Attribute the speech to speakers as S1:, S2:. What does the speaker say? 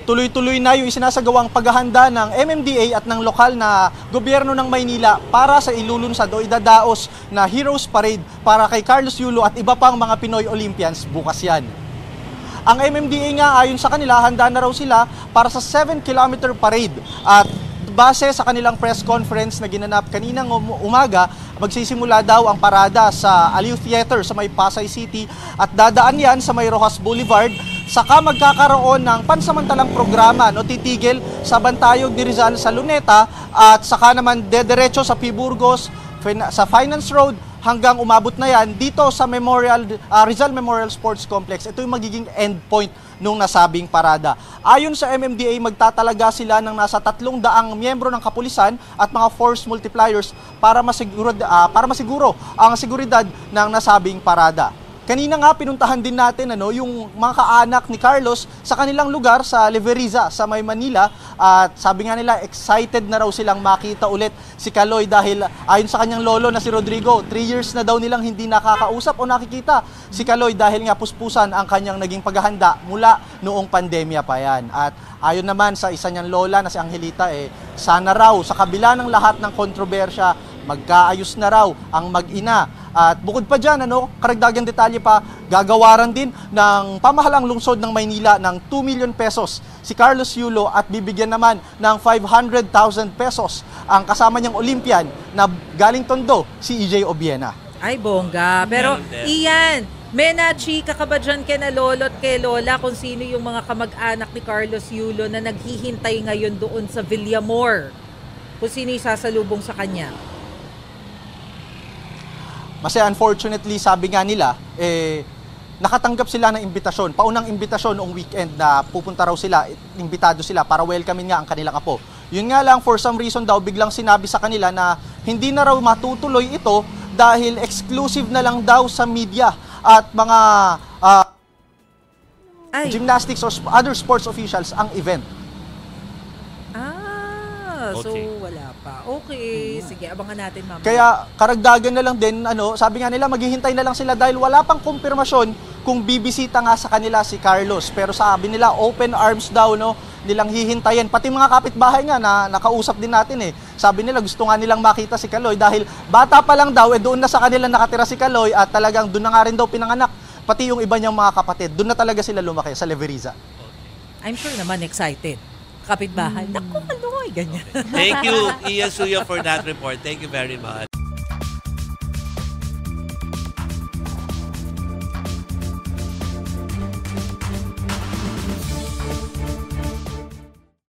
S1: Tuloy-tuloy na yung isinasagawang paghahanda ng MMDA at ng lokal na gobyerno ng Maynila para sa ilulunsad o idadaos na Heroes Parade para kay Carlos Yulo at iba pang mga Pinoy Olympians bukas yan. Ang MMDA nga ayon sa kanila, handa na raw sila para sa 7-kilometer parade at base sa kanilang press conference na ginanap kaninang umaga, magsisimula daw ang parada sa Aliw Theater sa may Pasay City at dadaan yan sa may Rojas Boulevard. Saka magkakaroon ng pansamantalang programa no titigil sa Bantayog ni Rizal sa Luneta at saka naman dederecho sa P. Burgos sa Finance Road hanggang umabot na yan dito sa Rizal Memorial Sports Complex. Ito yung magiging endpoint nung nasabing parada. Ayon sa MMDA, magtatalaga sila ng nasa 300 miyembro ng kapulisan at mga force multipliers para masiguro ang seguridad ng nasabing parada. Kanina nga pinuntahan din natin yung mga kaanak ni Carlos sa kanilang lugar sa Leveriza sa may Manila at sabi nga nila excited na raw silang makita ulit si Kaloy dahil ayon sa kanyang lolo na si Rodrigo, 3 years na daw nilang hindi nakakausap o nakikita si Kaloy dahil nga puspusan ang kanyang naging paghahanda mula noong pandemya pa yan. At ayon naman sa isa niyang lola na si Angelita, sana raw sa kabila ng lahat ng kontrobersya, magkaayos na raw ang mag-ina. At bukod pa dyan, karagdagang detalye pa, gagawaran din ng pamahalang lungsod ng Maynila ng 2 million pesos si Carlos Yulo at bibigyan naman ng 500,000 pesos ang kasama niyang Olympian na galing Tondo, si EJ Obiena.
S2: Ay, bongga. Pero, Ian, may nachika ka ba dyan kina lolo at kay lola kung sino yung mga kamag-anak ni Carlos Yulo na naghihintay ngayon doon sa Villamor? Kung sino yung sasalubong sa kanya?
S1: Kasi unfortunately, sabi nga nila, nakatanggap sila ng imbitasyon, paunang imbitasyon noong weekend na pupunta raw sila, imbitado sila para welcomein nga ang kanilang apo. Yun nga lang, for some reason daw, biglang sinabi sa kanila na hindi na raw matutuloy ito dahil exclusive na lang daw sa media at mga gymnastics or other sports officials ang event.
S2: Okay. So wala pa. Okay, sige, abangan natin mamaya.
S1: Kaya karagdagan na lang din, sabi nga nila maghihintay na lang sila dahil wala pang kumpirmasyon kung bibisita nga sa kanila si Carlos. Pero sabi nila open arms daw nilang hihintayin. Pati mga kapitbahay nga na nakausap din natin Sabi nila gusto nga nilang makita si Kaloy dahil bata pa lang daw doon na sa kanila nakatira si Kaloy at talagang doon na nga rin daw pinanganak. Pati yung iba niyang mga kapatid, doon na talaga sila lumaki sa Leveriza.
S2: I'm sure naman excited. Kapitbahay. Naku, Kaloy, ganyan.
S3: Thank you, Ian Suya, for that report. Thank you very much.